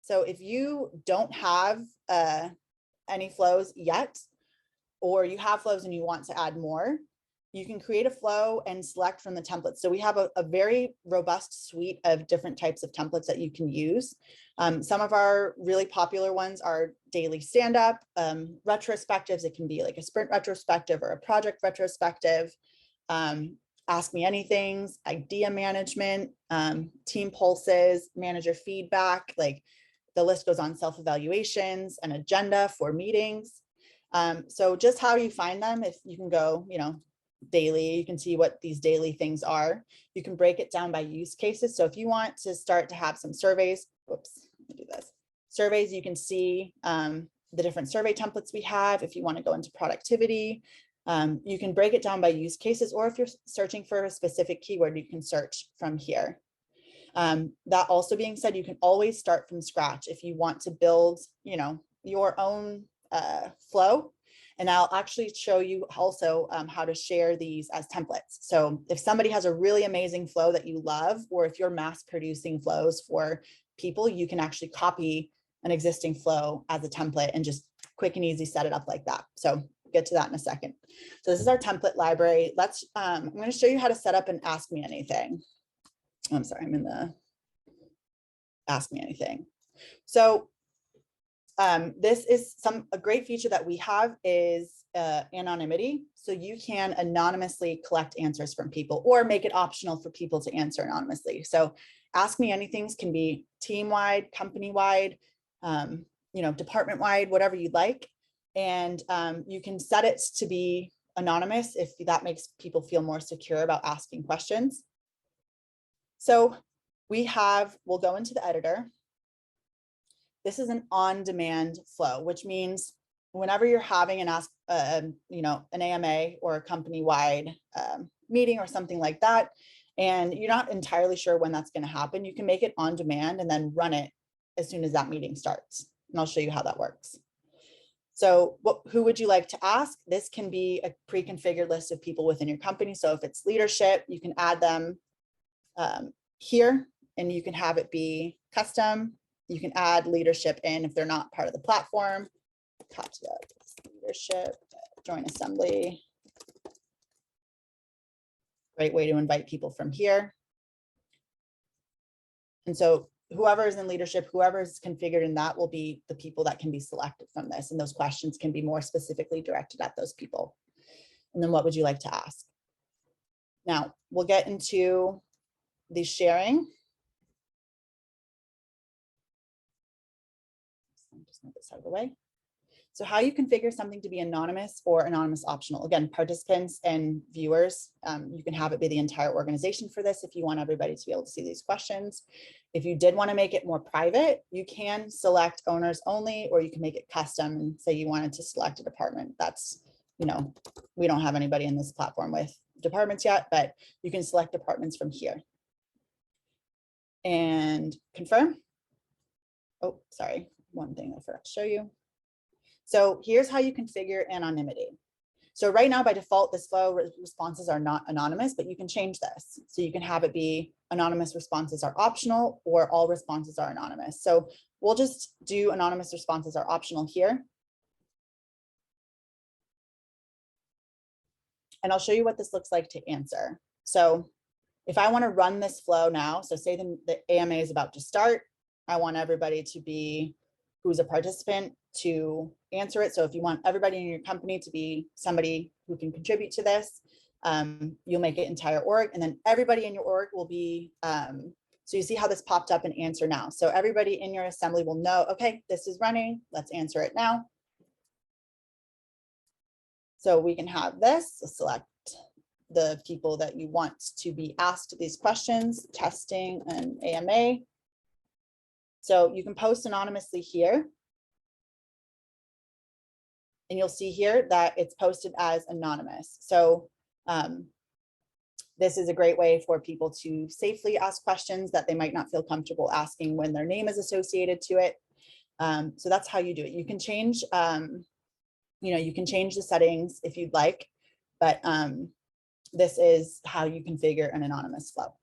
So if you don't have any flows yet, or you have flows and you want to add more, you can create a flow and select from the templates. So we have a very robust suite of different types of templates that you can use. Some of our really popular ones are daily stand-up, retrospectives. It can be like a sprint retrospective or a project retrospective, ask me anythings, idea management, team pulses, manager feedback, like the list goes on, self-evaluations, an agenda for meetings. So just how you find them, if you can go, daily, you can see what these daily things are. You can break it down by use cases. So if you want to start to have some surveys, whoops, let me do this. Surveys, you can see the different survey templates we have. If you want to go into productivity, you can break it down by use cases, or if you're searching for a specific keyword, you can search from here. That also being said, you can always start from scratch if you want to build, your own flow. And I'll actually show you also how to share these as templates. So if somebody has a really amazing flow that you love, or if you're mass producing flows for people, you can actually copy an existing flow as a template and just quick and easy set it up like that. So we'll get to that in a second. So this is our template library. I'm going to show you how to set up an Ask Me Anything. I'm sorry, I'm in the Ask Me Anything. So this is a great feature that we have is anonymity. So you can anonymously collect answers from people, or make it optional for people to answer anonymously. So Ask Me Anythings can be team-wide, company-wide, department-wide, whatever you'd like. And you can set it to be anonymous if that makes people feel more secure about asking questions. So we'll go into the editor. This is an on-demand flow, which means whenever you're having an AMA or a company-wide meeting or something like that, and you're not entirely sure when that's going to happen, you can make it on demand and then run it as soon as that meeting starts. And I'll show you how that works. So who would you like to ask? This can be a pre-configured list of people within your company. So if it's leadership, you can add them here, and you can have it be custom. You can add leadership in if they're not part of the platform. Katya, leadership, join assembly. Great way to invite people from here. And so whoever is in leadership, whoever is configured in that will be the people that can be selected from this. And those questions can be more specifically directed at those people. And then what would you like to ask? Now we'll get into the sharing. Just move this out of the way. So how you configure something to be anonymous or anonymous optional. Again, participants and viewers, you can have it be the entire organization for this if you want everybody to be able to see these questions. If you did want to make it more private, you can select owners only, or you can make it custom and say you wanted to select a department. That's, we don't have anybody in this platform with departments yet, but you can select departments from here. And confirm. Oh, sorry. One thing I forgot to show you. So here's how you configure anonymity. So right now, by default, this flow responses are not anonymous, but you can change this. So you can have it be anonymous responses are optional, or all responses are anonymous. So we'll just do anonymous responses are optional here. And I'll show you what this looks like to answer. So if I want to run this flow now, so say the AMA is about to start, I want everybody to be who's a participant to answer it. So if you want everybody in your company to be somebody who can contribute to this, you'll make it entire org, and then everybody in your org will be, so you see how this popped up in answer now. So everybody in your assembly will know, okay, this is running, let's answer it now. So we can have this, so select the people that you want to be asked these questions, testing and AMA. So you can post anonymously here. And you'll see here that it's posted as anonymous. So this is a great way for people to safely ask questions that they might not feel comfortable asking when their name is associated to it. So that's how you do it. You can change, you can change the settings if you'd like, but this is how you configure an anonymous flow.